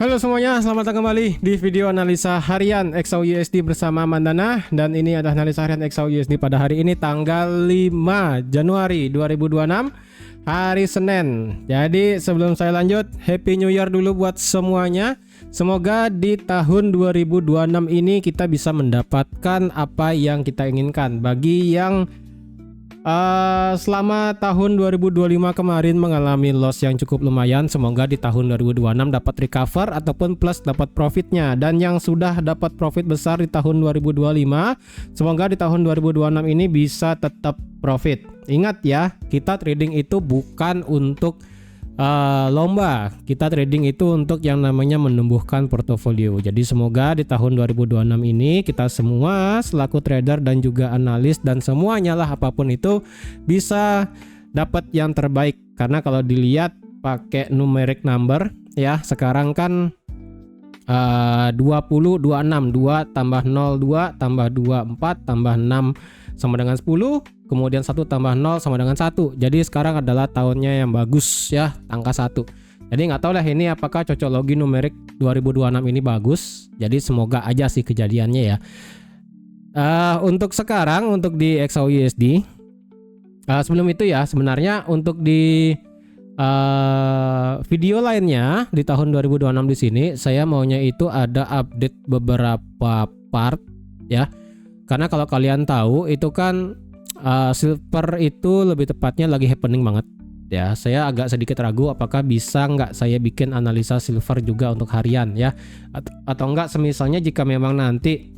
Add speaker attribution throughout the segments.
Speaker 1: Halo semuanya, selamat datang kembali di video analisa harian XAUUSD bersama Mandana. Dan ini adalah analisa harian XAUUSD pada hari ini tanggal 5 Januari 2026, hari Senin. Jadi sebelum saya lanjut, Happy New Year dulu buat semuanya. Semoga di tahun 2026 ini kita bisa mendapatkan apa yang kita inginkan. Bagi yang selama tahun 2025 kemarin mengalami loss yang cukup lumayan, semoga di tahun 2026 dapat recover ataupun plus dapat profitnya. Dan yang sudah dapat profit besar di tahun 2025, semoga di tahun 2026 ini bisa tetap profit. Ingat ya, kita trading itu bukan untuk lomba, kita trading itu untuk yang namanya menumbuhkan portofolio. Jadi semoga di tahun 2026 ini kita semua selaku trader dan juga analis dan semuanya lah apapun itu bisa dapat yang terbaik. Karena kalau dilihat pakai numeric number ya, sekarang kan 20 26, 2 tambah 0 2 tambah 2 4 tambah 6 sama dengan 10, kemudian 1 tambah 0 sama dengan 1. Jadi sekarang adalah tahunnya yang bagus ya, angka 1. Jadi nggak tahu lah ini apakah cocoklogi numerik 2026 ini bagus. Jadi semoga aja sih kejadiannya ya. Untuk sekarang untuk di XAUUSD, sebelum itu ya sebenarnya untuk di video lainnya di tahun 2026 di sini saya maunya itu ada update beberapa part ya. Karena kalau kalian tahu itu kan silver itu lebih tepatnya lagi happening banget ya. Saya agak sedikit ragu apakah bisa nggak saya bikin analisa silver juga untuk harian ya, atau enggak semisalnya jika memang nanti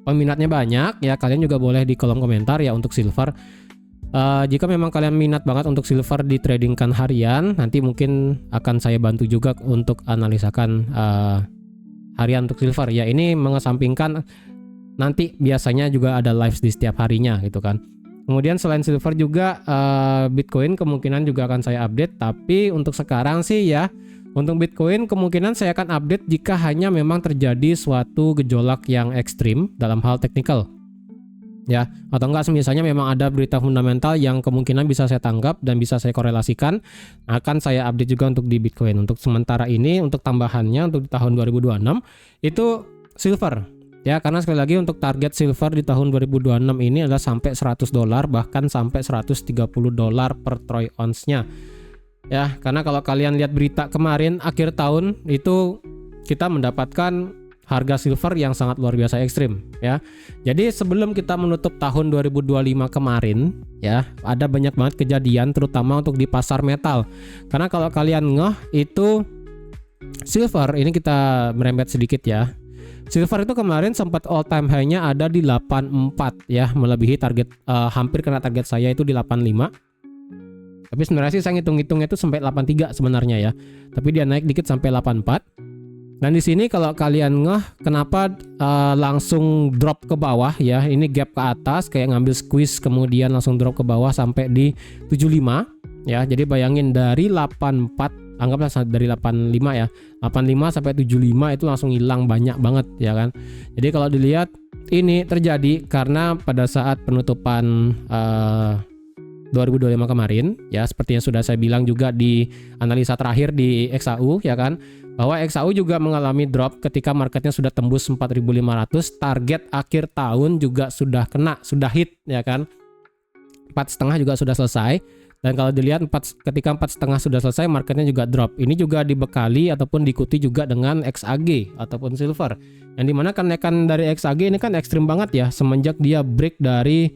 Speaker 1: peminatnya banyak ya, kalian juga boleh di kolom komentar ya untuk silver. Jika memang kalian minat banget untuk silver ditradingkan harian, nanti mungkin akan saya bantu juga untuk analisakan harian untuk silver ya. Ini mengesampingkan nanti biasanya juga ada live di setiap harinya gitu kan. Kemudian selain silver juga Bitcoin kemungkinan juga akan saya update. Tapi untuk sekarang sih ya, untuk Bitcoin kemungkinan saya akan update jika hanya memang terjadi suatu gejolak yang ekstrim dalam hal teknikal ya, atau enggak misalnya memang ada berita fundamental yang kemungkinan bisa saya tanggap dan bisa saya korelasikan, akan saya update juga untuk di Bitcoin. Untuk sementara ini untuk tambahannya untuk di tahun 2026 itu silver ya, karena sekali lagi untuk target silver di tahun 2026 ini adalah sampai $100, bahkan sampai $130 per troy ounce-nya ya. Karena kalau kalian lihat berita kemarin akhir tahun itu kita mendapatkan harga silver yang sangat luar biasa ekstrim ya. Jadi sebelum kita menutup tahun 2025 kemarin ya, ada banyak banget kejadian terutama untuk di pasar metal. Karena kalau kalian itu silver ini kita merembet sedikit ya. Silver itu kemarin sempat all time high-nya ada di 84 ya, melebihi target, hampir kena target saya itu di 85. Tapi sebenarnya sih saya ngitung-ngitungnya itu sampai 83 sebenarnya ya. Tapi dia naik dikit sampai 84. Dan di sini kalau kalian kenapa langsung drop ke bawah ya, ini gap ke atas kayak ngambil squeeze kemudian langsung drop ke bawah sampai di 75 ya. Jadi bayangin dari 84, anggaplah dari 85 ya, 85 sampai 75 itu langsung hilang banyak banget ya kan. Jadi kalau dilihat ini terjadi karena pada saat penutupan 2025 kemarin ya, seperti yang sudah saya bilang juga di analisa terakhir di XAU ya kan, bahwa XAU juga mengalami drop ketika marketnya sudah tembus 4.500, target akhir tahun juga sudah kena, sudah hit ya kan, 4,5 juga sudah selesai. Dan kalau dilihat ketika 4,5 sudah selesai, marketnya juga drop. Ini juga dibekali ataupun diikuti juga dengan XAG ataupun silver, yang dimana kenaikan dari XAG ini kan ekstrim banget ya, semenjak dia break dari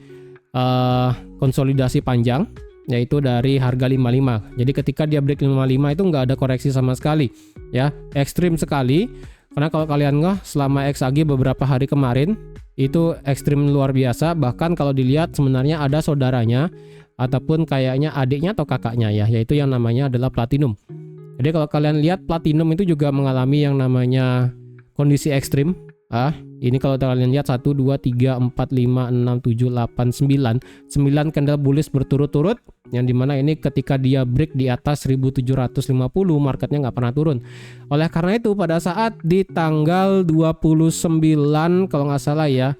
Speaker 1: konsolidasi panjang yaitu dari harga 55. Jadi ketika dia break 55 itu nggak ada koreksi sama sekali ya, ekstrim sekali. Karena kalau kalian selama XAG beberapa hari kemarin itu ekstrim luar biasa. Bahkan kalau dilihat sebenarnya ada saudaranya ataupun kayaknya adiknya atau kakaknya ya, yaitu yang namanya adalah Platinum. Jadi kalau kalian lihat Platinum itu juga mengalami yang namanya kondisi ekstrim. Ini kalau kalian lihat 1, 2, 3, 4, 5, 6, 7, 8, 9 candle bullish berturut-turut, yang dimana ini ketika dia break di atas 1750 marketnya nggak pernah turun. Oleh karena itu pada saat di tanggal 29 kalau nggak salah ya,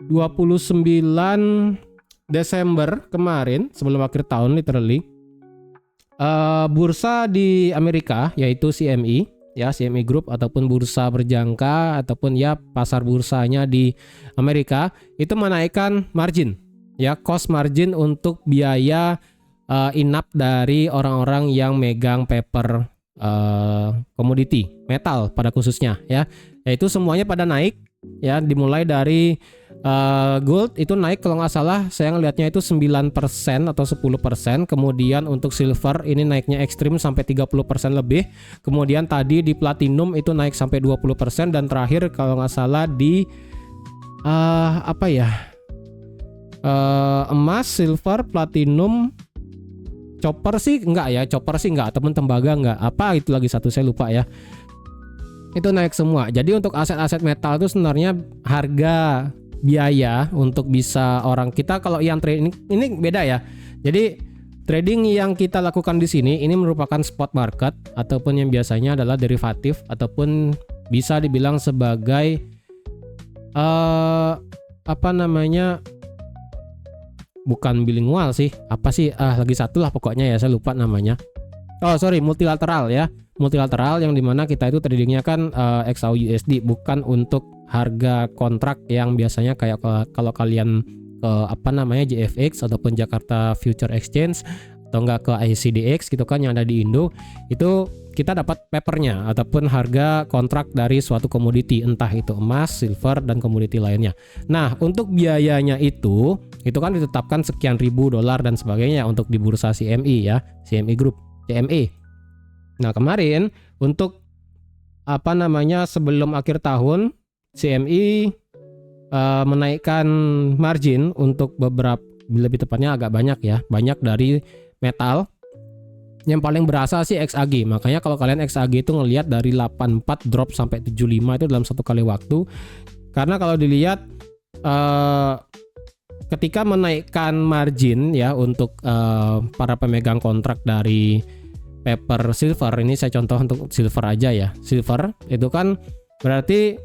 Speaker 1: 29 Desember kemarin sebelum akhir tahun literally, bursa di Amerika yaitu CME ya, CME Group ataupun bursa berjangka ataupun ya pasar bursanya di Amerika itu menaikkan margin, ya, cost margin untuk biaya in-up dari orang-orang yang megang paper komoditi metal pada khususnya, ya, yaitu semuanya pada naik, ya, dimulai dari gold itu naik kalau nggak salah saya ngelihatnya itu 9% atau 10%, kemudian untuk silver ini naiknya ekstrim sampai 30% lebih, kemudian tadi di platinum itu naik sampai 20%, dan terakhir kalau nggak salah di emas, silver, platinum, copper sih enggak, ataupun tembaga enggak, apa itu lagi satu saya lupa ya, itu naik semua. Jadi untuk aset-aset metal itu sebenarnya harga biaya untuk bisa orang kita kalau yang trading ini beda ya. Jadi trading yang kita lakukan di sini ini merupakan spot market ataupun yang biasanya adalah derivatif ataupun bisa dibilang sebagai bukan bilingual sih, lagi satu lah pokoknya ya, saya lupa namanya. Multilateral ya. Multilateral yang dimana kita itu tradingnya kan XAU-USD, bukan untuk harga kontrak yang biasanya kayak kalau kalian ke JFX ataupun Jakarta Future Exchange atau enggak ke ICDX gitu kan yang ada di Indo, itu kita dapat papernya ataupun harga kontrak dari suatu komoditi, entah itu emas, silver, dan komoditi lainnya. Nah, untuk biayanya itu kan ditetapkan sekian ribu dolar dan sebagainya untuk di bursa CME ya, CME Group, CME. Nah, kemarin untuk sebelum akhir tahun CME menaikkan margin untuk beberapa, lebih tepatnya agak banyak dari metal. Yang paling berasa sih XAG. Makanya kalau kalian XAG itu ngelihat dari 84 drop sampai 75 itu dalam satu kali waktu. Karena kalau dilihat ketika menaikkan margin ya untuk para pemegang kontrak dari paper silver, ini saya contoh untuk silver aja ya. Silver itu kan berarti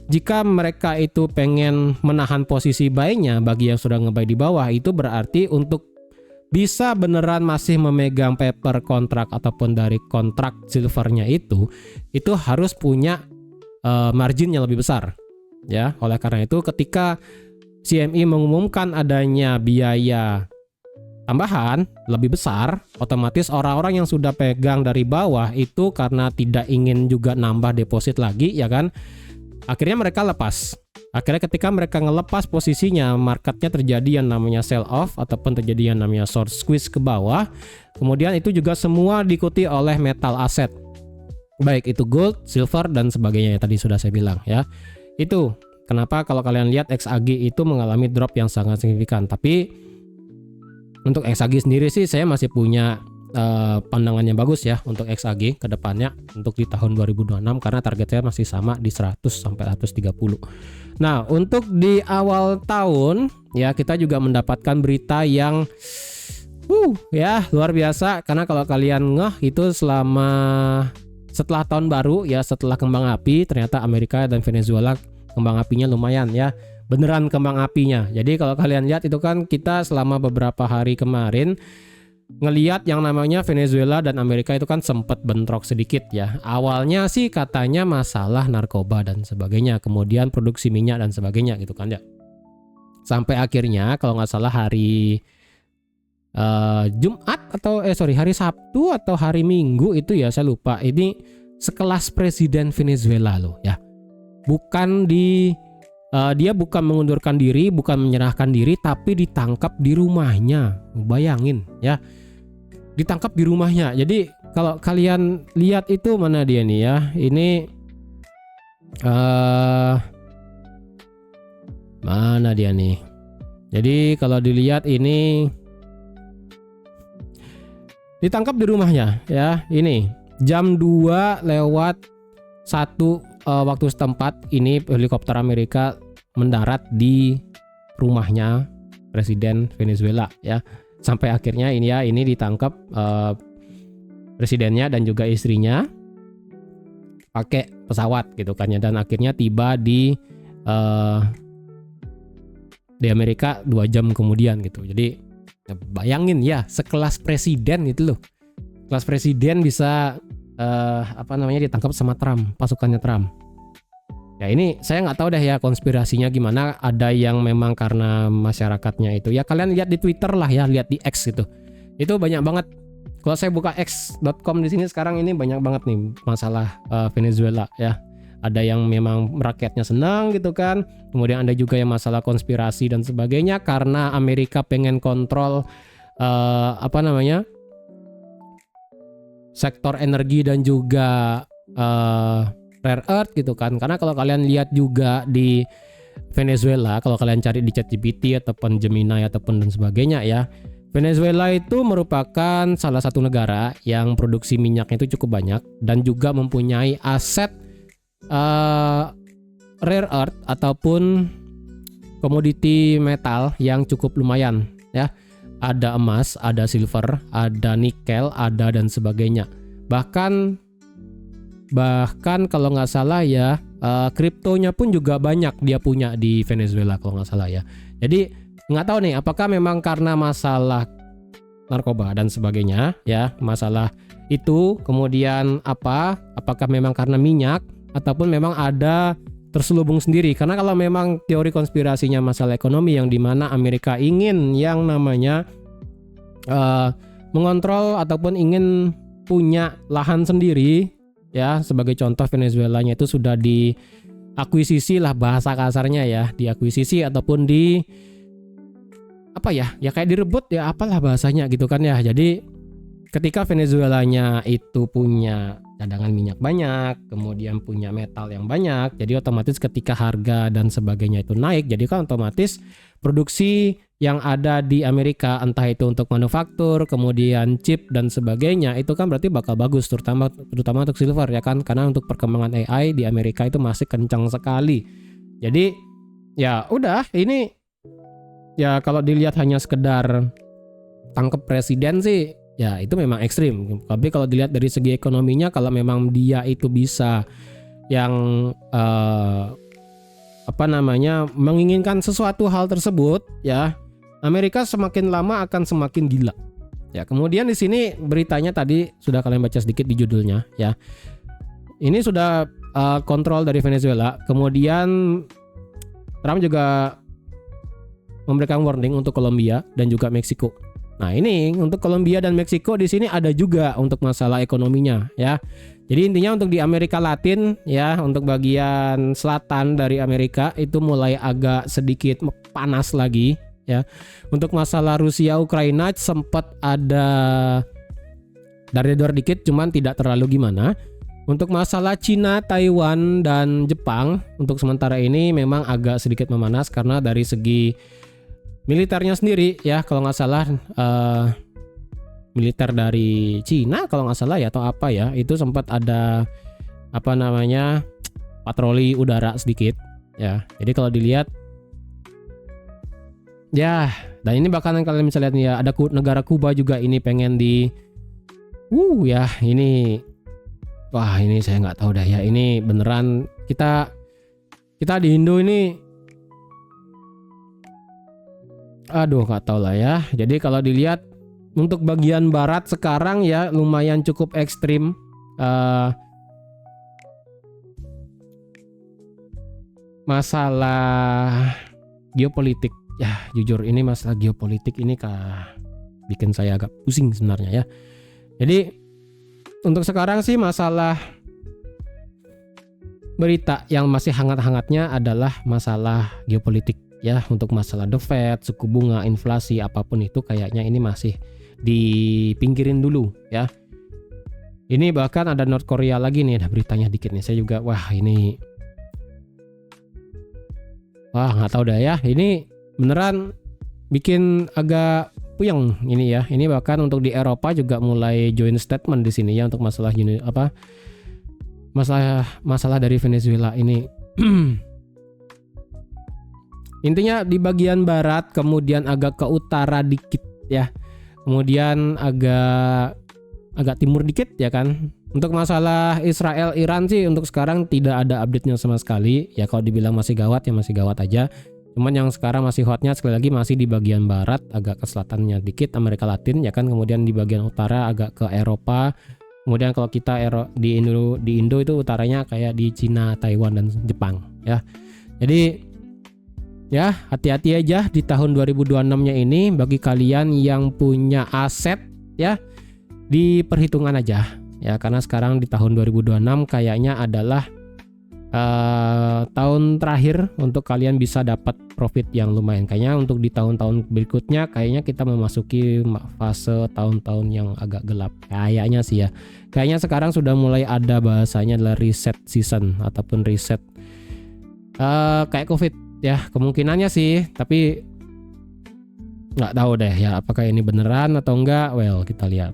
Speaker 1: jika mereka itu pengen menahan posisi buy-nya bagi yang sudah nge-buy di bawah, itu berarti untuk bisa beneran masih memegang paper kontrak ataupun dari kontrak silvernya itu harus punya margin yang lebih besar ya. Oleh karena itu ketika CME mengumumkan adanya biaya tambahan lebih besar, otomatis orang-orang yang sudah pegang dari bawah itu karena tidak ingin juga nambah deposit lagi ya kan, akhirnya mereka lepas. Akhirnya ketika mereka ngelepas posisinya, marketnya terjadi yang namanya sell off ataupun terjadi yang namanya short squeeze ke bawah. Kemudian itu juga semua diikuti oleh metal aset, baik itu gold, silver, dan sebagainya yang tadi sudah saya bilang ya. Itu kenapa kalau kalian lihat XAG itu mengalami drop yang sangat signifikan. Tapi untuk XAG sendiri sih saya masih punya pandangannya bagus ya untuk XAG ke depannya untuk di tahun 2026, karena target saya masih sama di 100 sampai 130. Nah, untuk di awal tahun ya kita juga mendapatkan berita yang ya luar biasa, karena kalau kalian itu setelah tahun baru ya, setelah kembang api, ternyata Amerika dan Venezuela kembang apinya lumayan ya, beneran kembang apinya. Jadi kalau kalian lihat itu kan kita selama beberapa hari kemarin ngelihat yang namanya Venezuela dan Amerika itu kan sempat bentrok sedikit ya. Awalnya sih katanya masalah narkoba dan sebagainya, kemudian produksi minyak dan sebagainya gitu kan ya. Sampai akhirnya kalau nggak salah hari hari Sabtu atau hari Minggu itu ya, saya lupa. Ini sekelas presiden Venezuela loh ya. Dia bukan mengundurkan diri, bukan menyerahkan diri, tapi ditangkap di rumahnya. Bayangin ya, ditangkap di rumahnya. Jadi kalau kalian lihat itu mana dia nih ya, ini mana dia nih. Jadi kalau dilihat ini ditangkap di rumahnya ya. Ini jam 2:01 waktu setempat, ini helikopter Amerika mendarat di rumahnya presiden Venezuela ya. Sampai akhirnya ini ditangkap presidennya dan juga istrinya pakai pesawat gitu kan ya, dan akhirnya tiba di Amerika 2 jam kemudian gitu. Jadi bayangin ya, sekelas presiden gitu loh. Kelas presiden bisa ditangkap sama Trump, pasukannya Trump. Ya ini saya nggak tahu deh ya konspirasinya gimana. Ada yang memang karena masyarakatnya itu. Ya kalian lihat di Twitter lah ya, lihat di X gitu. Itu banyak banget. Kalau saya buka x.com di sini sekarang ini banyak banget nih masalah Venezuela ya. Ada yang memang rakyatnya senang gitu kan. Kemudian ada juga yang masalah konspirasi dan sebagainya karena Amerika pengen kontrol sektor energi dan juga rare earth gitu kan. Karena kalau kalian lihat juga di Venezuela, kalau kalian cari di ChatGPT ataupun Gemini ataupun dan sebagainya ya, Venezuela itu merupakan salah satu negara yang produksi minyaknya itu cukup banyak dan juga mempunyai aset rare earth ataupun komoditi metal yang cukup lumayan ya. Ada emas, ada silver, ada nikel, ada dan sebagainya. Bahkan kalau nggak salah ya, kriptonya pun juga banyak dia punya di Venezuela kalau nggak salah ya. Jadi nggak tahu nih apakah memang karena masalah narkoba dan sebagainya ya, masalah itu kemudian apakah memang karena minyak ataupun memang ada terselubung sendiri. Karena kalau memang teori konspirasinya masalah ekonomi yang dimana Amerika ingin yang namanya mengontrol ataupun ingin punya lahan sendiri ya, sebagai contoh Venezuelanya itu sudah diakuisisi lah bahasa kasarnya ya, diakuisisi ataupun kayak direbut ya, apalah bahasanya gitu kan ya. Jadi ketika Venezuelanya itu punya cadangan minyak banyak, kemudian punya metal yang banyak, jadi otomatis ketika harga dan sebagainya itu naik, jadi kan otomatis produksi yang ada di Amerika entah itu untuk manufaktur, kemudian chip dan sebagainya itu kan berarti bakal bagus, terutama untuk silver ya kan, karena untuk perkembangan AI di Amerika itu masih kencang sekali. Jadi ya udah, ini ya kalau dilihat hanya sekedar tangkep presiden sih ya itu memang ekstrim. Tapi kalau dilihat dari segi ekonominya, kalau memang dia itu bisa yang menginginkan sesuatu hal tersebut ya, Amerika semakin lama akan semakin gila. Ya, kemudian di sini beritanya tadi sudah kalian baca sedikit di judulnya ya. Ini sudah kontrol dari Venezuela. Kemudian Trump juga memberikan warning untuk Kolombia dan juga Meksiko. Nah, ini untuk Kolombia dan Meksiko di sini ada juga untuk masalah ekonominya ya. Jadi intinya untuk di Amerika Latin ya, untuk bagian selatan dari Amerika itu mulai agak sedikit panas lagi ya. Untuk masalah Rusia Ukraina sempat ada dar-dar dikit, cuman tidak terlalu gimana. Untuk masalah Cina, Taiwan dan Jepang untuk sementara ini memang agak sedikit memanas karena dari segi militernya sendiri ya, kalau nggak salah militer dari Cina kalau nggak salah ya atau apa ya, itu sempat ada patroli udara sedikit ya. Jadi kalau dilihat ya, dan ini bahkan kalian bisa lihat nih ya, ada negara Kuba juga ini pengen ya ini, wah ini saya nggak tahu dah ya, ini beneran kita di Indo ini aduh nggak tahu lah ya. Jadi kalau dilihat untuk bagian barat sekarang ya lumayan cukup ekstrim. Masalah geopolitik ya, jujur ini masalah geopolitik ini bikin saya agak pusing sebenarnya ya. Jadi untuk sekarang sih masalah berita yang masih hangat-hangatnya adalah masalah geopolitik ya. Untuk masalah The Fed, suku bunga, inflasi, apapun itu kayaknya ini masih dipinggirin dulu ya. Ini bahkan ada North Korea lagi nih, ada beritanya dikit nih. Saya juga nggak tahu dah ya. Ini beneran bikin agak puyeng ini ya. Ini bahkan untuk di Eropa juga mulai joint statement di sini ya untuk masalah masalah dari Venezuela ini. Intinya di bagian barat, kemudian agak ke utara dikit ya, kemudian agak timur dikit ya kan. Untuk masalah Israel Iran sih untuk sekarang tidak ada update-nya sama sekali ya. Kalau dibilang masih gawat ya masih gawat aja. Cuman yang sekarang masih hotnya sekali lagi masih di bagian barat, agak ke selatannya dikit Amerika Latin ya kan. Kemudian di bagian utara agak ke Eropa, Kemudian kalau kita di Indo itu utaranya kayak di Cina, Taiwan dan Jepang ya. Jadi ya hati-hati aja di tahun 2026-nya ini bagi kalian yang punya aset ya, diperhitungkan aja ya, karena sekarang di tahun 2026 kayaknya adalah tahun terakhir untuk kalian bisa dapat profit yang lumayan. Kayaknya untuk di tahun-tahun berikutnya kayaknya kita memasuki fase tahun-tahun yang agak gelap kayaknya sih ya. Kayaknya sekarang sudah mulai ada bahasanya adalah reset season ataupun reset kayak COVID ya, kemungkinannya sih, tapi nggak tahu deh ya apakah ini beneran atau enggak. Well, kita lihat.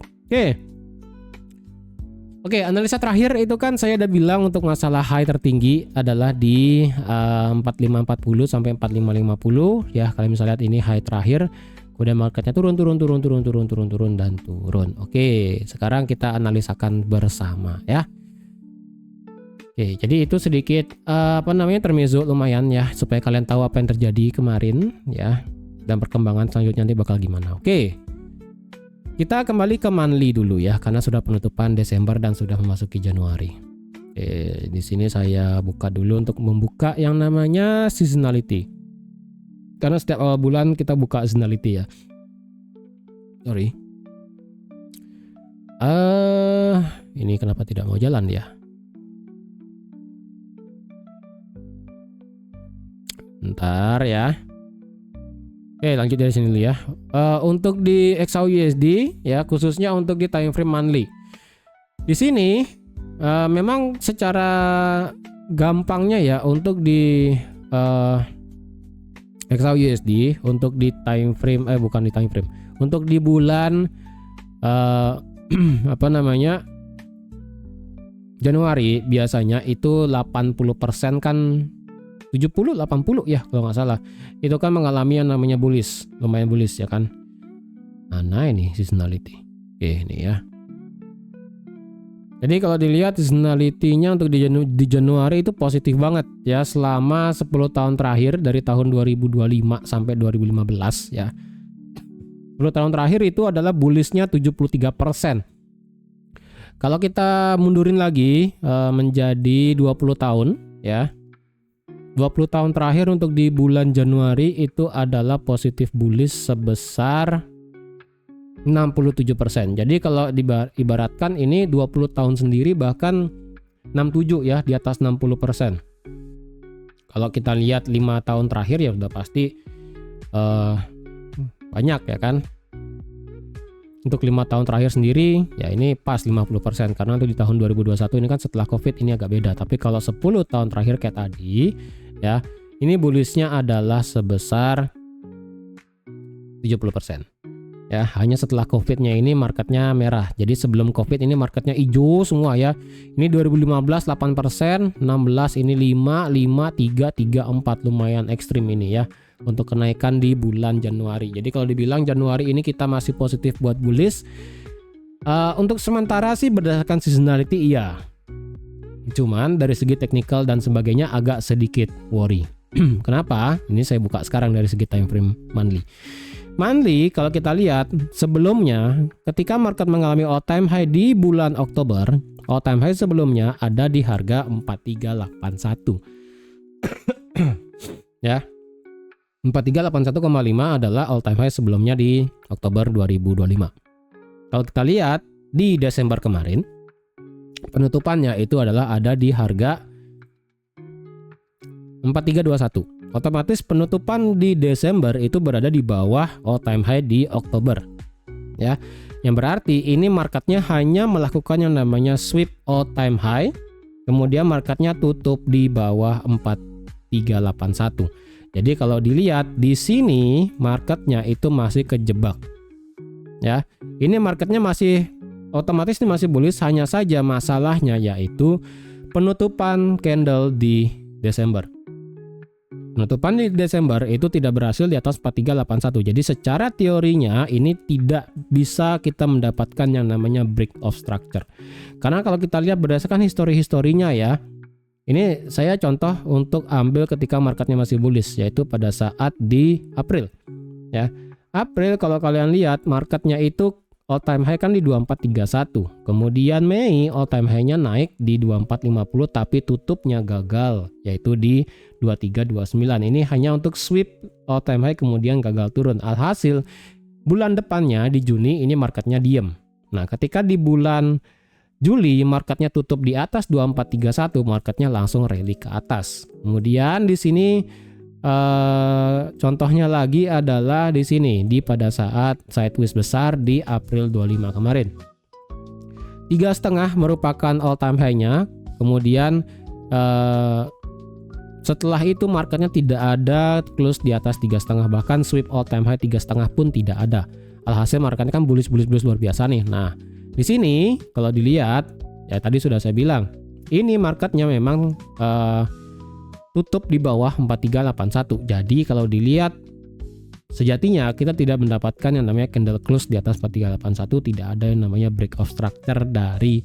Speaker 1: Oke, analisa terakhir itu kan saya udah bilang untuk masalah high tertinggi adalah di 4540 sampai 4550 ya. Kalian bisa lihat ini high terakhir, kemudian marketnya turun dan turun. Oke, sekarang kita analisakan bersama ya. Oke, jadi itu sedikit termezzo lumayan ya, supaya kalian tahu apa yang terjadi kemarin ya, dan perkembangan selanjutnya nanti bakal gimana. Oke. Kita kembali ke monthly dulu ya, karena sudah penutupan Desember dan sudah memasuki Januari. Oke, di sini saya buka dulu untuk membuka yang namanya seasonality. Karena setiap awal bulan kita buka seasonality ya. Sorry. Ini kenapa tidak mau jalan ya? Bentar ya. Oke, lanjut dari sini dulu ya. Untuk di XAUUSD ya, khususnya untuk di time frame monthly. Di sini memang secara gampangnya ya, untuk di XAUUSD untuk di time frame bukan di time frame. Untuk di bulan Januari biasanya itu 80% kan, 70 80 ya kalau nggak salah, itu kan mengalami yang namanya bullish, lumayan bullish ya kan. Mana ini seasonality? Oke, ini ya. Jadi kalau dilihat seasonality-nya untuk di Januari itu positif banget ya, selama 10 tahun terakhir dari tahun 2025 sampai 2015 ya. 10 tahun terakhir itu adalah bullish-nya 73%. Kalau kita mundurin lagi menjadi 20 tahun ya. 20 tahun terakhir untuk di bulan Januari itu adalah positif bullish sebesar 67%. Jadi kalau ibaratkan ini 20 tahun sendiri bahkan 67 ya, di atas 60%. Kalau kita lihat 5 tahun terakhir ya udah pasti banyak ya kan. Untuk 5 tahun terakhir sendiri ya ini pas 50%, karena untuk di tahun 2021 ini kan setelah Covid ini agak beda. Tapi kalau 10 tahun terakhir kayak tadi ya, ini bullish-nya adalah sebesar 70%. Ya, hanya setelah Covid-nya ini marketnya merah. Jadi sebelum Covid ini marketnya hijau semua ya. Ini 2015 8%, 16 ini 5, 3, 4, lumayan ekstrim ini ya untuk kenaikan di bulan Januari. Jadi kalau dibilang Januari ini kita masih positif buat bullish. Untuk sementara sih berdasarkan seasonality iya. Cuman dari segi teknikal dan sebagainya agak sedikit worry. Kenapa? Ini saya buka sekarang dari segi time frame monthly. Monthly kalau kita lihat sebelumnya ketika market mengalami all time high di bulan Oktober, all time high sebelumnya ada di harga 4381. Ya. 4381,5 adalah all time high sebelumnya di Oktober 2025. Kalau kita lihat di Desember kemarin, penutupannya itu adalah ada di harga 4321. Otomatis penutupan di Desember itu berada di bawah all time high di Oktober. Ya. Yang berarti ini marketnya hanya melakukan yang namanya sweep all time high, kemudian marketnya tutup di bawah 4381. Jadi kalau dilihat di sini marketnya itu masih kejebak. Ya. Ini marketnya masih otomatis ini masih bullish, hanya saja masalahnya yaitu penutupan candle di Desember. Penutupan di Desember itu tidak berhasil di atas 4381. Jadi secara teorinya ini tidak bisa kita mendapatkan yang namanya break of structure. Karena kalau kita lihat berdasarkan historinya ya, ini saya contoh untuk ambil ketika marketnya masih bullish, yaitu pada saat di April. Ya, April kalau kalian lihat marketnya itu all time high kan di 2431. Kemudian Mei all time high-nya naik di 2450 tapi tutupnya gagal yaitu di 2329. Ini hanya untuk sweep all time high kemudian gagal turun. Alhasil bulan depannya di Juni ini marketnya diem. Nah, ketika di bulan Juli marketnya tutup di atas 2431, marketnya langsung rally ke atas. Kemudian di sini contohnya lagi adalah di sini pada saat sideways besar di April 25 kemarin. 3,5 merupakan all time high-nya. Kemudian setelah itu marketnya tidak ada close di atas 3,5, bahkan sweep all time high 3,5 pun tidak ada. Alhasil marketnya kan bullish luar biasa nih. Nah, di sini kalau dilihat ya tadi sudah saya bilang, ini marketnya memang tutup di bawah 4381. Jadi kalau dilihat sejatinya kita tidak mendapatkan yang namanya candle close di atas 4381, tidak ada yang namanya break of structure dari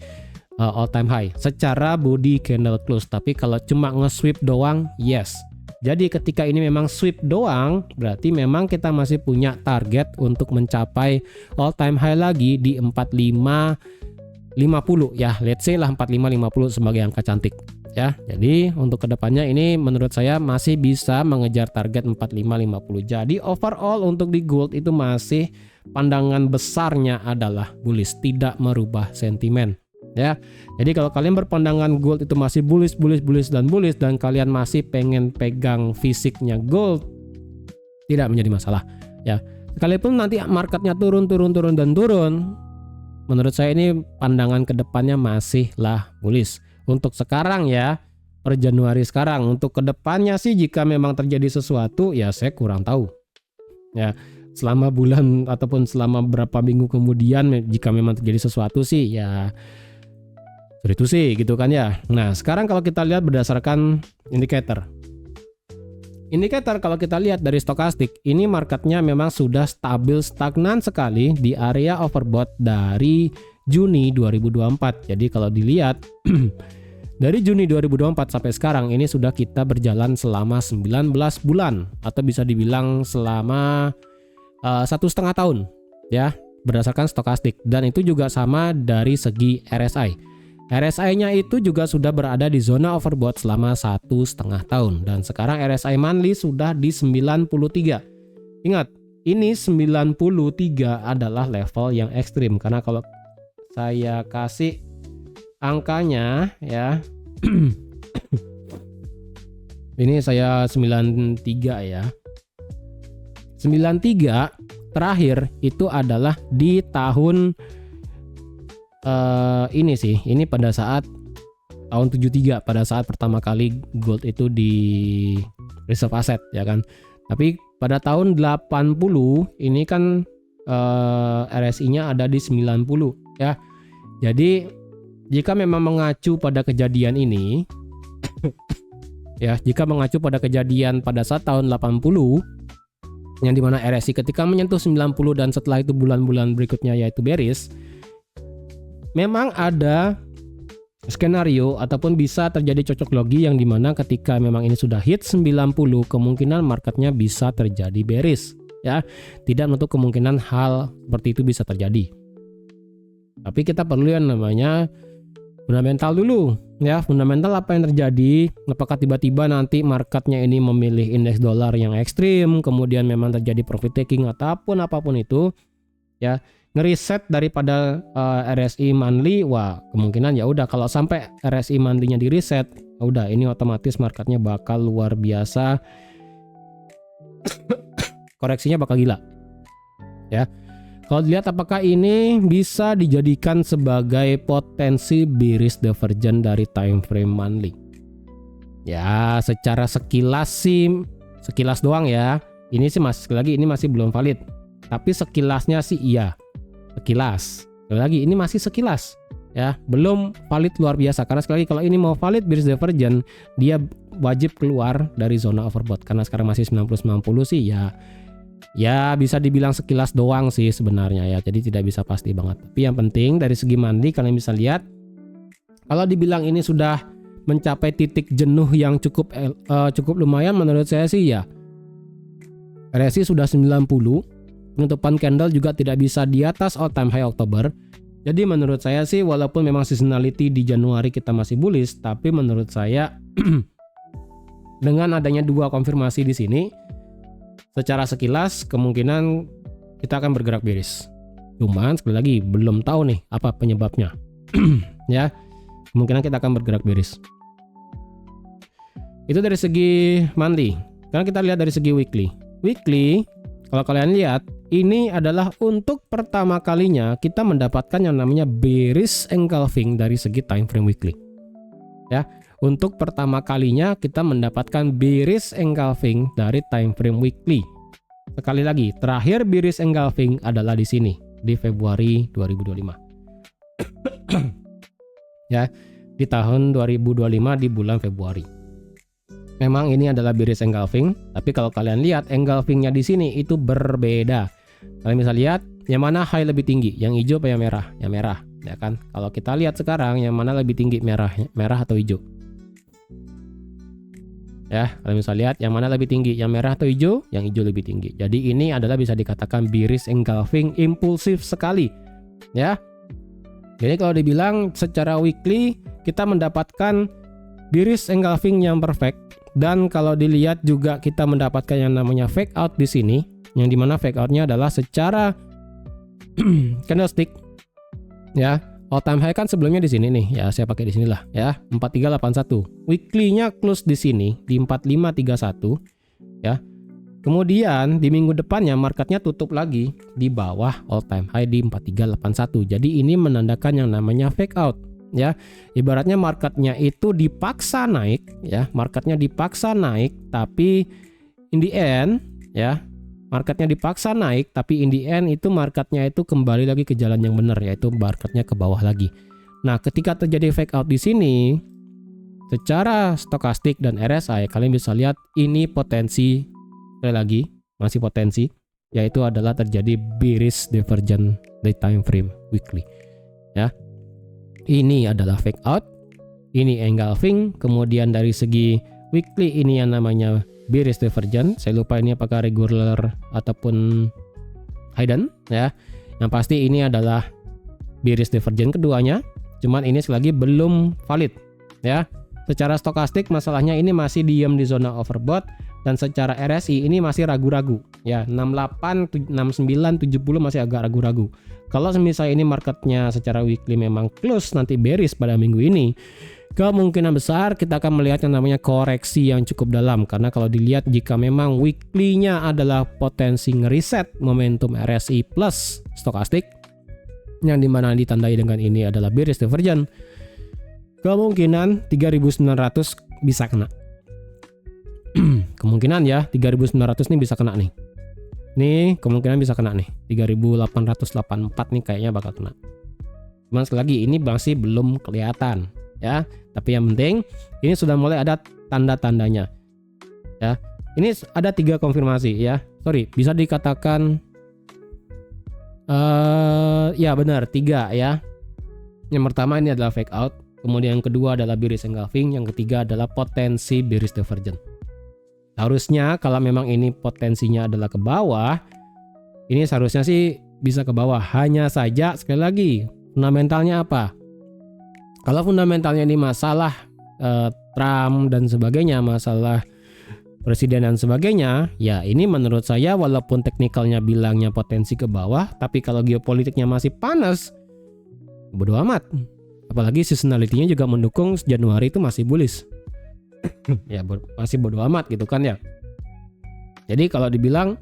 Speaker 1: all time high secara body candle close. Tapi kalau cuma nge-sweep doang, yes. Jadi ketika ini memang sweep doang, berarti memang kita masih punya target untuk mencapai all time high lagi di 4550 ya. Let's say lah 4550 sebagai angka cantik. Ya, jadi untuk kedepannya ini menurut saya masih bisa mengejar target 4550. Jadi overall untuk di gold itu masih pandangan besarnya adalah bullish, tidak merubah sentimen. Ya, jadi kalau kalian berpandangan gold itu masih bullish dan kalian masih pengen pegang fisiknya gold, tidak menjadi masalah. Ya, sekalipun nanti marketnya turun, menurut saya ini pandangan kedepannya masih lah bullish. Untuk sekarang ya, per Januari sekarang. Untuk kedepannya sih jika memang terjadi sesuatu ya saya kurang tahu. Ya, selama bulan ataupun selama berapa minggu kemudian jika memang terjadi sesuatu sih ya itu sih gitu kan ya. Nah, sekarang kalau kita lihat berdasarkan indikator. Indikator kalau kita lihat dari stokastik, ini marketnya memang sudah stabil stagnan sekali di area overbought dari Juni 2024. Jadi kalau dilihat dari Juni 2024 sampai sekarang ini sudah kita berjalan selama 19 bulan atau bisa dibilang selama 1,5 tahun ya berdasarkan stokastik, dan itu juga sama dari segi RSI. RSI-nya itu juga sudah berada di zona overbought selama 1,5 tahun dan sekarang RSI monthly sudah di 93. Ingat, ini 93 adalah level yang ekstrim karena kalau saya kasih angkanya ya ini saya 93 ya. 93 terakhir itu adalah di tahun ini sih. Ini pada saat tahun 73 pada saat pertama kali gold itu di reserve asset ya kan. Tapi pada tahun 80 ini kan RSI-nya ada di 90 ya. Jadi jika memang mengacu pada kejadian ini ya, jika mengacu pada kejadian pada saat tahun 80 yang dimana RSI ketika menyentuh 90 dan setelah itu bulan-bulan berikutnya yaitu bearish, memang ada skenario ataupun bisa terjadi cocok logi yang dimana ketika memang ini sudah hit 90 kemungkinan marketnya bisa terjadi bearish ya, tidak menutup kemungkinan hal seperti itu bisa terjadi. Tapi kita perlu yang namanya fundamental dulu ya, fundamental apa yang terjadi, apakah tiba-tiba nanti marketnya ini memilih indeks dolar yang ekstrim kemudian memang terjadi profit taking ataupun apapun itu ya, ngeriset daripada RSI monthly, wah kemungkinan ya udah kalau sampai RSI monthly-nya di reset, udah ini otomatis marketnya bakal luar biasa koreksinya bakal gila ya. Kalau dilihat apakah ini bisa dijadikan sebagai potensi bearish divergence dari time frame monthly. Ya, secara sekilas sih, sekilas doang ya. Ini sih ini masih belum valid. Tapi sekilasnya sih iya. Sekilas. Sekali lagi ini masih sekilas ya, belum valid luar biasa. Karena sekali lagi kalau ini mau valid bearish divergence, dia wajib keluar dari zona overbought. Karena sekarang masih 90-90 sih ya bisa dibilang sekilas doang sih sebenarnya ya, jadi tidak bisa pasti banget. Tapi yang penting dari segi monthly kalian bisa lihat kalau dibilang ini sudah mencapai titik jenuh yang cukup lumayan menurut saya sih ya. RSI sudah 90 penutupan candle juga tidak bisa di atas all time high Oktober. Jadi menurut saya sih walaupun memang seasonality di Januari kita masih bullish, tapi menurut saya dengan adanya dua konfirmasi di sini, secara sekilas kemungkinan kita akan bergerak bearish. Cuman sekali lagi belum tahu nih apa penyebabnya. Ya, kemungkinan kita akan bergerak bearish. Itu dari segi monthly. Sekarang kita lihat dari segi weekly. Weekly, kalau kalian lihat, ini adalah untuk pertama kalinya kita mendapatkan yang namanya bearish engulfing dari segi time frame weekly. Ya, untuk pertama kalinya kita mendapatkan bearish engulfing dari time frame weekly. Sekali lagi, terakhir bearish engulfing adalah di sini, di Februari 2025. Ya, di tahun 2025 di bulan Februari. Memang ini adalah bearish engulfing, tapi kalau kalian lihat engulfingnya di sini itu berbeda. Kalian bisa lihat yang mana high lebih tinggi, yang hijau apa yang merah? Yang merah, ya kan? Kalau kita lihat sekarang yang mana lebih tinggi, merah atau hijau? Ya, kalian bisa lihat yang mana lebih tinggi, yang merah atau hijau? Yang hijau lebih tinggi. Jadi ini adalah bisa dikatakan bearish engulfing impulsif sekali, ya. Jadi kalau dibilang secara weekly kita mendapatkan bearish engulfing yang perfect, dan kalau dilihat juga kita mendapatkan yang namanya fake out di sini, yang dimana fake outnya adalah secara candlestick, ya. All time high kan sebelumnya di sini nih, ya saya pakai di sinilah, ya 4381. Weekly-nya close di sini di 4531, ya. Kemudian di minggu depannya marketnya tutup lagi di bawah all time high di 4381. Jadi ini menandakan yang namanya fake out, ya. Ibaratnya marketnya itu dipaksa naik, ya. Marketnya dipaksa naik, tapi in the end, ya, marketnya dipaksa naik, tapi in the end itu marketnya itu kembali lagi ke jalan yang benar, yaitu marketnya ke bawah lagi. Nah, ketika terjadi fake out di sini, secara stokastik dan RSI kalian bisa lihat ini potensi, sekali lagi masih potensi, yaitu adalah terjadi bearish divergence di time frame weekly, ya. Ini adalah fake out, ini engulfing, kemudian dari segi weekly ini yang namanya bearish divergence. Saya lupa ini apakah regular ataupun hidden, ya. Yang pasti ini adalah bearish divergence keduanya. Cuman ini sekali lagi belum valid, ya. Secara stokastik masalahnya ini masih diam di zona overbought, dan secara RSI ini masih ragu-ragu, ya. 68, 69, 70 masih agak ragu-ragu. Kalau misalnya ini marketnya secara weekly memang close nanti bearish pada minggu ini, kemungkinan besar kita akan melihat yang namanya koreksi yang cukup dalam. Karena kalau dilihat jika memang weekly-nya adalah potensi ngeriset momentum RSI plus stokastik, yang dimana ditandai dengan ini adalah bearish divergence, kemungkinan 3900 bisa kena. Kemungkinan ya 3900 nih bisa kena nih. Nih kemungkinan bisa kena nih 3884 nih kayaknya bakal kena. Cuman sekali lagi ini masih belum kelihatan, ya. Tapi yang penting ini sudah mulai ada tanda-tandanya, ya. Ini ada 3 konfirmasi, ya. Sorry, bisa dikatakan ya benar 3, ya. Yang pertama ini adalah fake out, kemudian yang kedua adalah bearish engulfing, yang ketiga adalah potensi bearish divergence. Harusnya kalau memang ini potensinya adalah ke bawah, ini seharusnya sih bisa ke bawah. Hanya saja sekali lagi fundamentalnya apa? Kalau fundamentalnya ini masalah Trump dan sebagainya, masalah presiden dan sebagainya, ya ini menurut saya walaupun teknikalnya bilangnya potensi ke bawah, tapi kalau geopolitiknya masih panas, bodo amat. Apalagi seasonality-nya juga mendukung Januari itu masih bullish. Ya masih bodo amat gitu kan, ya. Jadi kalau dibilang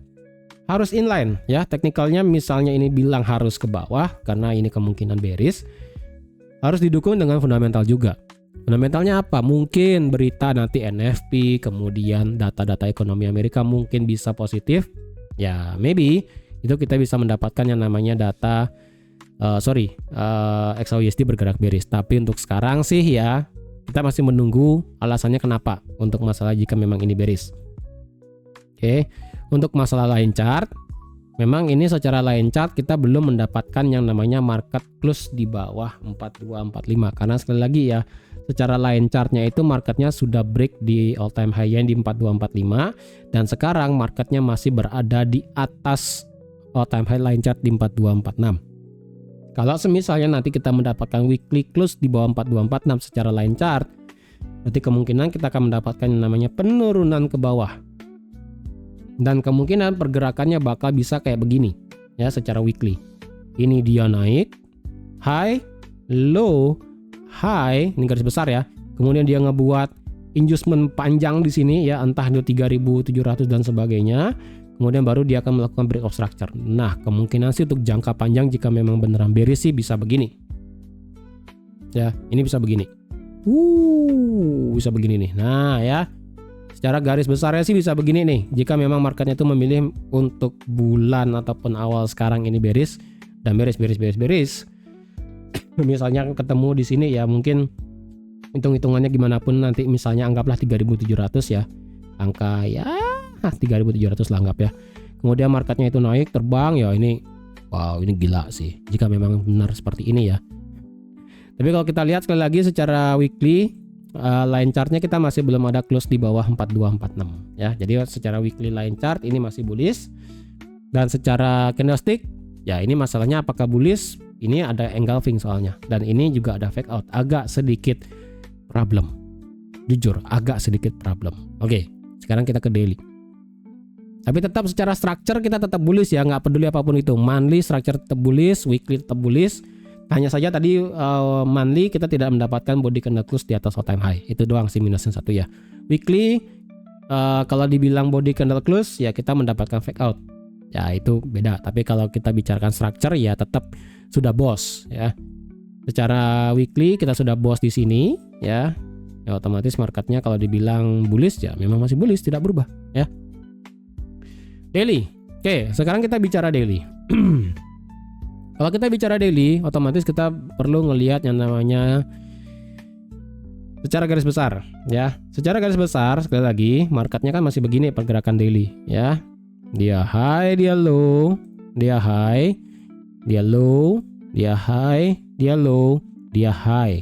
Speaker 1: harus inline, ya teknikalnya misalnya ini bilang harus ke bawah karena ini kemungkinan bearish, harus didukung dengan fundamental juga. Fundamentalnya apa? Mungkin berita nanti NFP, kemudian data-data ekonomi Amerika mungkin bisa positif, ya maybe itu kita bisa mendapatkan yang namanya data XAUSD bergerak bearish. Tapi untuk sekarang sih ya kita masih menunggu alasannya kenapa untuk masalah jika memang ini bearish. Oke, untuk masalah line chart, memang ini secara line chart kita belum mendapatkan yang namanya market close di bawah 4245, karena sekali lagi ya secara line chartnya itu marketnya sudah break di all time high di 4245, dan sekarang marketnya masih berada di atas all time high line chart di 4246. Kalau semisalnya nanti kita mendapatkan weekly close di bawah 4246 secara line chart, berarti kemungkinan kita akan mendapatkan yang namanya penurunan ke bawah. Dan kemungkinan pergerakannya bakal bisa kayak begini ya secara weekly. Ini dia naik, high, low, high, ini garis besar ya. Kemudian dia ngebuat inducement panjang di sini ya, entah itu 3.700 dan sebagainya. Kemudian baru dia akan melakukan break of structure. Nah, kemungkinan sih untuk jangka panjang jika memang beneran bearish sih bisa begini. Ya, ini bisa begini. Bisa begini nih. Nah, ya. Secara garis besarnya sih bisa begini nih. Jika memang marketnya itu memilih untuk bulan ataupun awal sekarang ini bearish dan bearish. Misalnya ketemu di sini ya, mungkin hitung-hitungannya gimana pun nanti misalnya anggaplah 3.700 ya. Angka ya 3.700 lah anggap ya. Kemudian marketnya itu naik terbang ya, ini wow, ini gila sih jika memang benar seperti ini ya. Tapi kalau kita lihat sekali lagi secara weekly line chartnya kita masih belum ada close di bawah 4246 ya. Jadi secara weekly line chart ini masih bullish. Dan secara candlestick ya ini masalahnya apakah bullish, ini ada engulfing soalnya. Dan ini juga ada fake out, agak sedikit problem. Jujur agak sedikit problem. Oke, sekarang kita ke daily. Tapi tetap secara structure kita tetap bullish ya, nggak peduli apapun itu. Monthly structure tetap bullish, weekly tetap bullish. Hanya saja tadi monthly kita tidak mendapatkan body candle close di atas all time high. Itu doang sih minusnya satu ya. Weekly kalau dibilang body candle close ya kita mendapatkan fake out. Ya itu beda. Tapi kalau kita bicarakan structure ya tetap sudah boss ya. Secara weekly kita sudah boss di sini ya. Ya otomatis marketnya kalau dibilang bullish ya memang masih bullish, tidak berubah ya. Daily. Oke, sekarang kita bicara daily. Kalau kita bicara daily, otomatis kita perlu ngelihat yang namanya secara garis besar, ya. Secara garis besar, sekali lagi, marketnya kan masih begini pergerakan daily, ya. Dia high, dia low, dia high, dia low, dia high, dia low, dia high.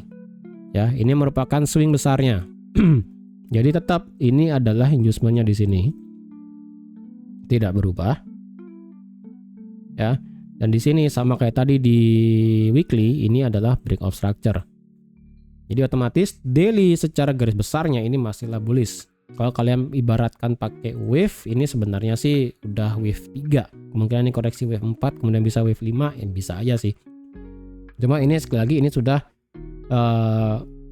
Speaker 1: Ya, ini merupakan swing besarnya. Jadi tetap ini adalah inducement-nya di sini. Tidak berubah ya, dan di sini sama kayak tadi di weekly ini adalah break of structure. Jadi otomatis daily secara garis besarnya ini masihlah bullish. Kalau kalian ibaratkan pakai wave, ini sebenarnya sih udah wave 3, kemungkinan ini koreksi wave 4, kemudian bisa wave 5, ya bisa aja sih. Cuma ini sekali lagi ini sudah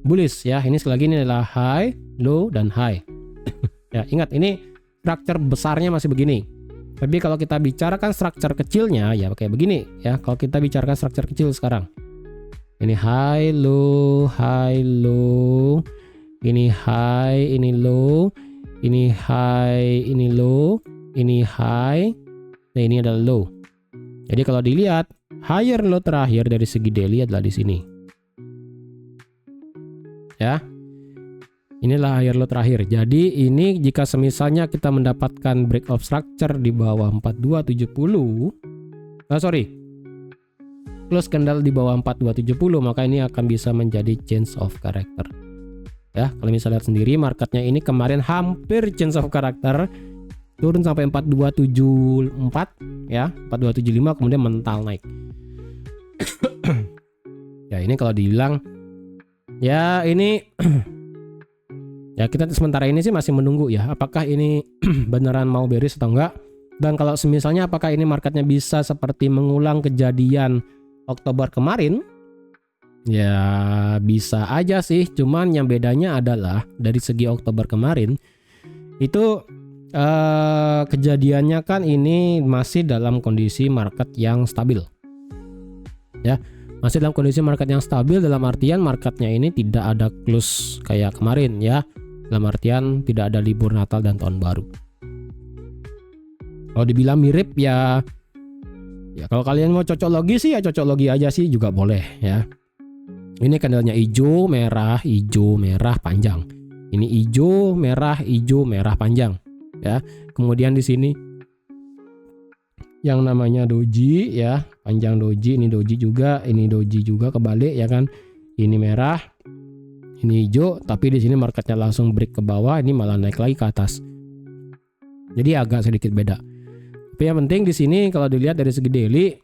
Speaker 1: bullish ya. Ini sekali lagi ini adalah high, low, dan high. Ya ingat ini structure besarnya masih begini. Tapi kalau kita bicarakan structure kecilnya ya kayak begini ya. Kalau kita bicarakan structure kecil sekarang. Ini high, low, ini high, ini low, ini high, ini low, ini high. Nah, ini adalah low. Jadi kalau dilihat higher low terakhir dari segi daily adalah di sini. Ya. Inilah higher low terakhir. Jadi ini jika semisalnya kita mendapatkan break of structure di bawah 4270, close candle di bawah 4270, maka ini akan bisa menjadi change of character. Ya, kalau misalnya lihat sendiri marketnya ini kemarin hampir change of character, turun sampai 4274 ya, 4275 kemudian mental naik. Ya ini kalau dibilang ya ini ya kita sementara ini sih masih menunggu ya, apakah ini beneran mau bearish atau enggak. Dan kalau semisalnya apakah ini marketnya bisa seperti mengulang kejadian Oktober kemarin, ya bisa aja sih. Cuman yang bedanya adalah dari segi Oktober kemarin itu kejadiannya kan ini masih dalam kondisi market yang stabil ya. Masih dalam kondisi market yang stabil dalam artian marketnya ini tidak ada close kayak kemarin ya. Dalam artian tidak ada libur Natal dan Tahun Baru. Kalau dibilang mirip ya kalau kalian mau cocok logi sih ya cocok logi aja sih juga boleh ya. Ini candlenya hijau, merah panjang. Ini hijau, merah panjang ya. Kemudian di sini yang namanya doji ya, panjang doji, ini doji juga kebalik ya kan. Ini merah, ini hijau, tapi di sini marketnya langsung break ke bawah, ini malah naik lagi ke atas. Jadi agak sedikit beda. Tapi yang penting di sini kalau dilihat dari segi daily,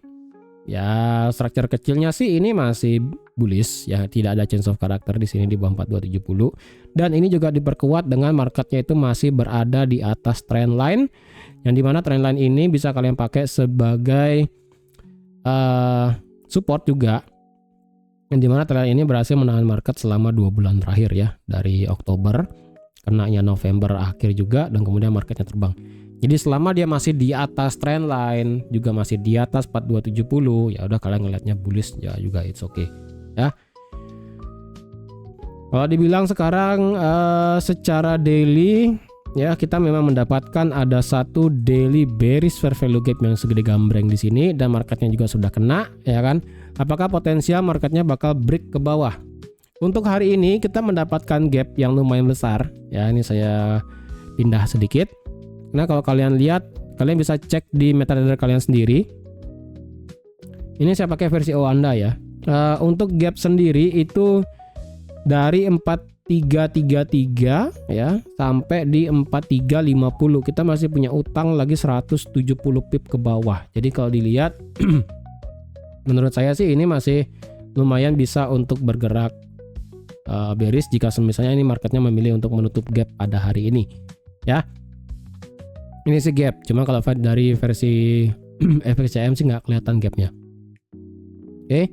Speaker 1: ya structure kecilnya sih ini masih bullish ya, tidak ada change of character di sini di bawah 4270, dan ini juga diperkuat dengan marketnya itu masih berada di atas trend line, yang dimana trend line ini bisa kalian pakai sebagai support juga, yang dimana trend line ini berhasil menahan market selama 2 bulan terakhir ya, dari Oktober kenanya November akhir juga, dan kemudian marketnya terbang. Jadi selama dia masih di atas trend line, juga masih di atas 4270, ya udah kalian ngelihatnya bullish ya juga, it's okay ya. Kalau dibilang sekarang secara daily ya, kita memang mendapatkan ada satu daily bearish fair value gap yang segede gambreng di sini, dan marketnya juga sudah kena ya kan. Apakah potensial marketnya bakal break ke bawah? Untuk hari ini kita mendapatkan gap yang lumayan besar ya. Ini saya pindah sedikit. Nah, kalau kalian lihat, kalian bisa cek di MetaTrader kalian sendiri. Ini saya pakai versi Oanda ya. Untuk gap sendiri itu dari 4333 ya sampai di 4350. Kita masih punya utang lagi 170 pip ke bawah. Jadi kalau dilihat menurut saya sih ini masih lumayan bisa untuk bergerak bearish jika misalnya ini marketnya memilih untuk menutup gap pada hari ini ya. Ini sih gap, cuma kalau dari versi FXCM sih nggak kelihatan gapnya. Oke.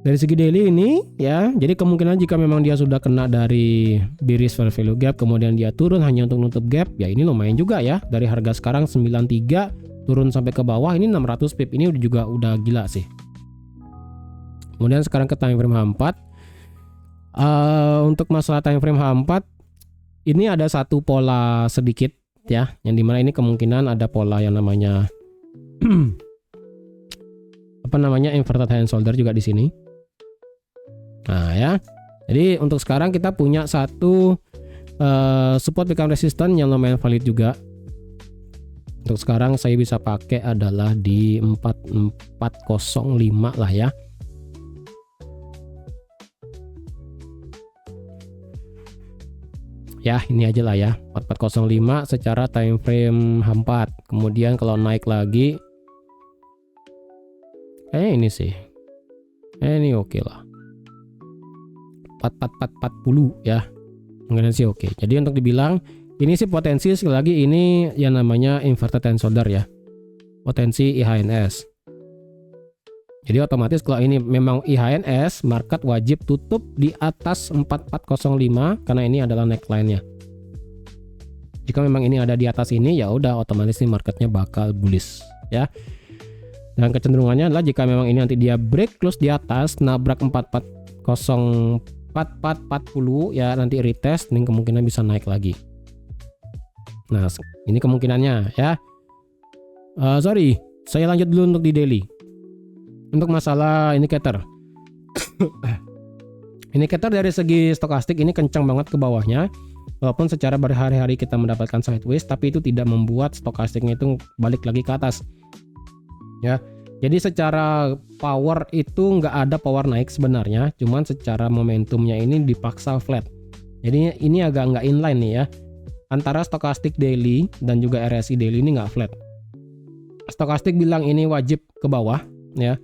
Speaker 1: Dari segi daily ini ya, jadi kemungkinan jika memang dia sudah kena dari bearish fair value gap, kemudian dia turun hanya untuk nutup gap, ya ini lumayan juga ya. Dari harga sekarang 93 turun sampai ke bawah, ini 600 pip, ini juga udah gila sih. Kemudian sekarang ke time frame H4. Untuk masalah time frame H4, ini ada satu pola sedikit ya, yang dimana ini kemungkinan ada pola yang namanya inverted high and shoulder juga di sini. Nah ya, jadi untuk sekarang kita punya satu support become resistance yang lumayan valid juga. Untuk sekarang saya bisa pakai adalah di 4405 lah ya. Ya ini aja lah ya, 4405 secara time frame H4. Kemudian kalau naik lagi ini sih ini oke lah, 4440 ya, mungkin sih oke. Jadi untuk dibilang ini sih potensi, sekali lagi ini yang namanya inverted high and shoulder ya, potensi IHNS. Jadi otomatis kalau ini memang IHNS, market wajib tutup di atas 4405 karena ini adalah neckline-nya. Jika memang ini ada di atas ini, ya udah otomatis nih marketnya bakal bullish ya. Dan kecenderungannya adalah jika memang ini nanti dia break close di atas, nabrak 4440 ya, nanti retest, ini kemungkinan bisa naik lagi. Nah, ini kemungkinannya ya. Sorry, saya lanjut dulu untuk di daily. Untuk masalah indikator indikator dari segi stokastik ini kencang banget ke bawahnya, walaupun secara berhari-hari kita mendapatkan sideways, tapi itu tidak membuat stokastiknya itu balik lagi ke atas ya. Jadi secara power itu nggak ada power naik sebenarnya, cuman secara momentumnya ini dipaksa flat. Jadi ini agak nggak inline nih ya, antara stokastik daily dan juga RSI daily ini nggak flat. Stokastik bilang ini wajib ke bawah ya,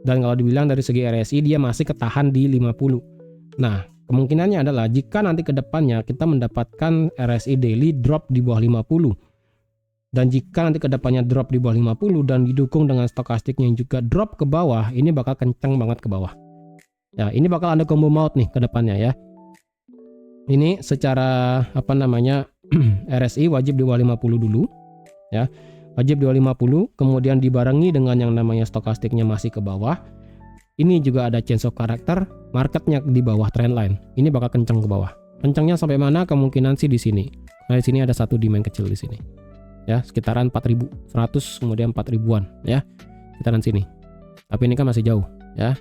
Speaker 1: dan kalau dibilang dari segi RSI dia masih ketahan di 50. Nah, kemungkinannya adalah jika nanti ke depannya kita mendapatkan RSI daily drop di bawah 50, dan jika nanti ke depannya drop di bawah 50 dan didukung dengan stokastiknya yang juga drop ke bawah, ini bakal kencang banget ke bawah. Ya, ini bakal ada combo maut nih ke depannya ya. Ini secara RSI wajib di bawah 50 dulu ya. Wajib di bawah 50, kemudian dibarengi dengan yang namanya stokastiknya masih ke bawah. Ini juga ada change of character, marketnya di bawah trend line. Ini bakal kencang ke bawah. Kencangnya sampai mana? Kemungkinan sih di sini. Nah, di sini ada satu demand kecil di sini. Ya, sekitaran 4100 kemudian 4000-an ya. Sekitaran sini. Tapi ini kan masih jauh ya.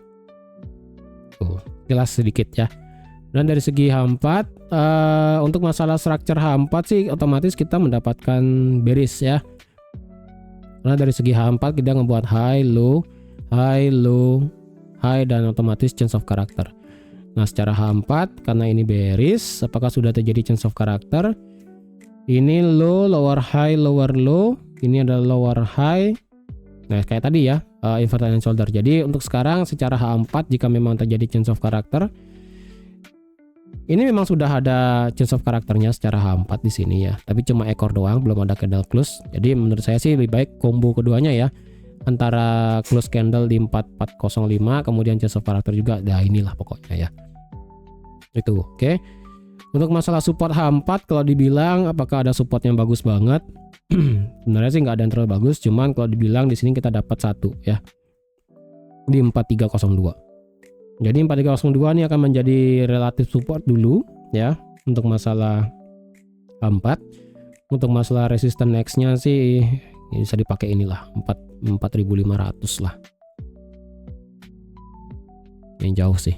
Speaker 1: Jelas sedikit ya. Dan dari segi H4 untuk masalah structure H4 sih otomatis kita mendapatkan bearish ya. Karena dari segi H4 kita ngebuat high, low, high, low, high, dan otomatis change of character. Nah, secara H4 karena ini bearish, apakah sudah terjadi change of character? Ini low, lower high, lower low, ini adalah lower high. Nah kayak tadi ya, inverted and shoulder. Jadi untuk sekarang secara H4 jika memang terjadi change of character, ini memang sudah ada change of karakternya secara H4 di sini ya, tapi cuma ekor doang, belum ada candle close. Jadi menurut saya sih lebih baik combo keduanya ya, antara close candle di 4405 kemudian change of character juga. Nah inilah pokoknya ya. Itu oke. Untuk masalah support H4, kalau dibilang apakah ada support yang bagus banget? Sebenarnya sih nggak ada yang terlalu bagus, cuman kalau dibilang di sini kita dapat satu ya di 4302. Jadi 4302 ini akan menjadi relatif support dulu ya untuk masalah H4. Untuk masalah resistance next-nya sih ya bisa dipakai inilah 4500 lah. Yang jauh sih.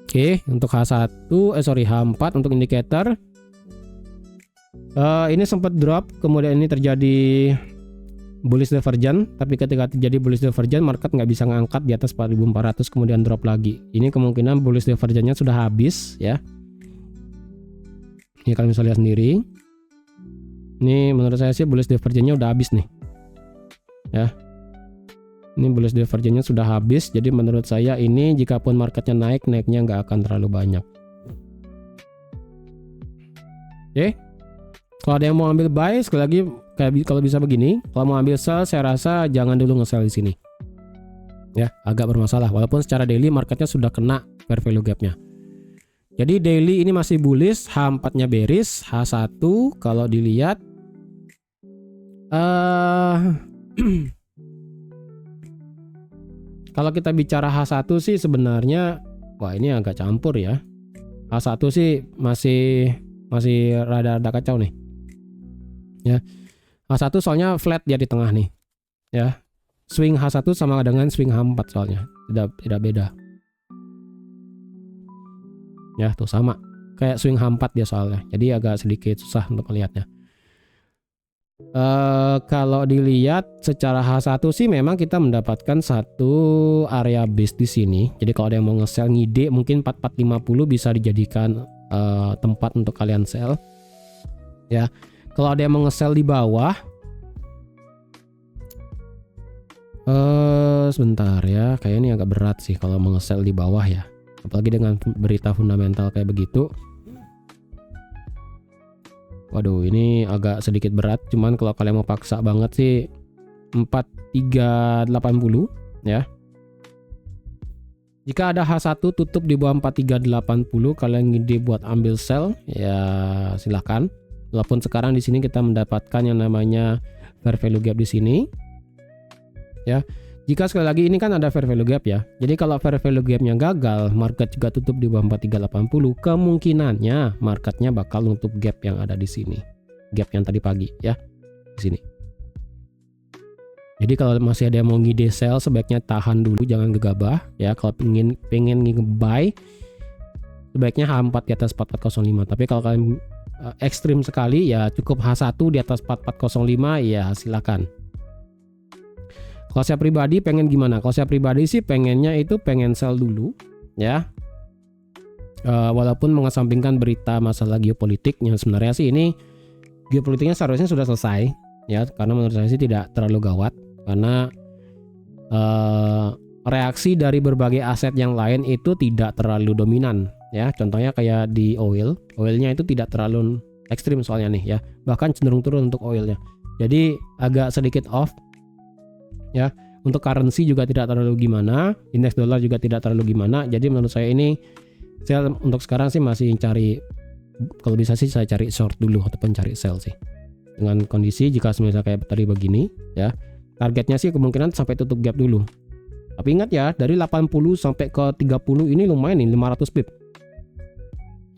Speaker 1: Oke, untuk H1 H4 untuk indikator ini sempat drop, kemudian ini terjadi bullish divergence, tapi ketika terjadi bullish divergence market nggak bisa ngangkat di atas 4400 kemudian drop lagi. Ini kemungkinan bullish divergence-nya sudah habis ya. Ini kalian bisa lihat sendiri. Ini menurut saya sih bullish divergence-nya udah habis nih. Ya. Ini bullish divergence-nya sudah habis, jadi menurut saya ini jikapun marketnya naik, naiknya nggak akan terlalu banyak. Oke. Kalau ada yang mau ambil buy, sekali lagi kalau bisa begini, kalau mau ambil sell saya rasa jangan dulu nge-sell di sini. Ya, agak bermasalah walaupun secara daily marketnya sudah kena fair value gap-nya. Jadi daily ini masih bullish, H4-nya bearish, H1 kalau dilihat kalau kita bicara H1 sih sebenarnya wah ini agak campur ya. H1 sih masih rada-rada kacau nih. Ya. H1 soalnya flat dia di tengah nih. Ya. Swing H1 sama dengan swing H4 soalnya. Tidak beda. Ya, tuh sama. Kayak swing H4 dia soalnya. Jadi agak sedikit susah untuk melihatnya. Kalau dilihat secara H1 sih memang kita mendapatkan satu area base di sini. Jadi kalau ada yang mau nge-sell ngide mungkin 4450 bisa dijadikan tempat untuk kalian sell. Ya. Kalau ada yang mau nge-sell di bawah, sebentar ya, kayak ini agak berat sih kalau mau nge-sell di bawah ya, apalagi dengan berita fundamental kayak begitu. Waduh, ini agak sedikit berat, cuman kalau kalian mau paksa banget sih 4380 ya. Jika ada H1 tutup di bawah 4380, kalian ngide buat ambil sell ya silahkan. Walaupun sekarang di sini kita mendapatkan yang namanya fair value gap di sini. Ya. Jika sekali lagi ini kan ada fair value gap ya. Jadi kalau fair value gap-nya gagal, market juga tutup di bawah 4380, kemungkinannya marketnya bakal nutup gap yang ada di sini. Gap yang tadi pagi ya. Di sini. Jadi kalau masih ada yang mau ngide sell sebaiknya tahan dulu, jangan gegabah ya. Kalau pengen nge-buy sebaiknya H4 di atas 4405. Tapi kalau kalian ekstrim sekali ya cukup H1 di atas 4405 ya silakan. Kalau saya pribadi pengen gimana? Kalau saya pribadi sih pengennya itu pengen sell dulu ya. Walaupun mengesampingkan berita masalah geopolitik yang sebenarnya sih ini geopolitiknya seharusnya sudah selesai ya, karena menurut saya sih tidak terlalu gawat karena reaksi dari berbagai aset yang lain itu tidak terlalu dominan. Ya, contohnya kayak di oilnya itu tidak terlalu ekstrim soalnya nih ya, bahkan cenderung turun untuk oilnya. Jadi agak sedikit off ya. Untuk currency juga tidak terlalu gimana, indeks dolar juga tidak terlalu gimana. Jadi menurut saya ini saya untuk sekarang sih masih cari, kalau bisa sih saya cari short dulu ataupun cari sell sih. Dengan kondisi jika misalnya kayak tadi begini ya, targetnya sih kemungkinan sampai tutup gap dulu. Tapi ingat ya, dari 80 sampai ke 30 ini lumayan nih, 500 pip.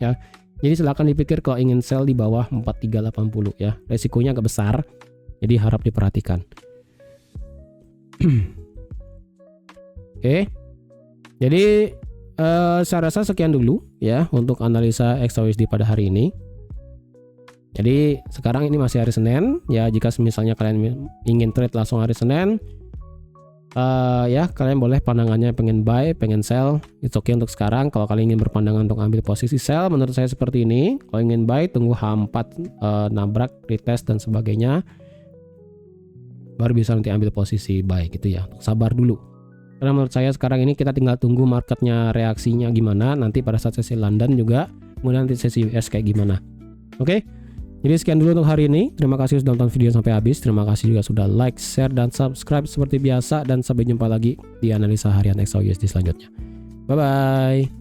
Speaker 1: Ya. Jadi silakan dipikir kalau ingin sell di bawah 4380 ya. Resikonya agak besar. Jadi harap diperhatikan. Oke. Jadi saya rasa sekian dulu ya untuk analisa XAUSD pada hari ini. Jadi sekarang ini masih hari Senin ya, jika misalnya kalian ingin trade langsung hari Senin Ya kalian boleh pandangannya pengen buy, pengen sell, it's okay untuk sekarang. Kalau kalian ingin berpandangan untuk ambil posisi sell, menurut saya seperti ini. Kalau ingin buy, tunggu H4 nabrak, retest dan sebagainya, baru bisa nanti ambil posisi buy gitu ya. Sabar dulu, karena menurut saya sekarang ini kita tinggal tunggu marketnya reaksinya gimana, nanti pada saat sesi London juga, kemudian nanti sesi US kayak gimana. Oke, jadi sekian dulu untuk hari ini. Terima kasih sudah nonton video sampai habis. Terima kasih juga sudah like, share, dan subscribe seperti biasa. Dan sampai jumpa lagi di analisa harian XAUUSD selanjutnya. Bye bye.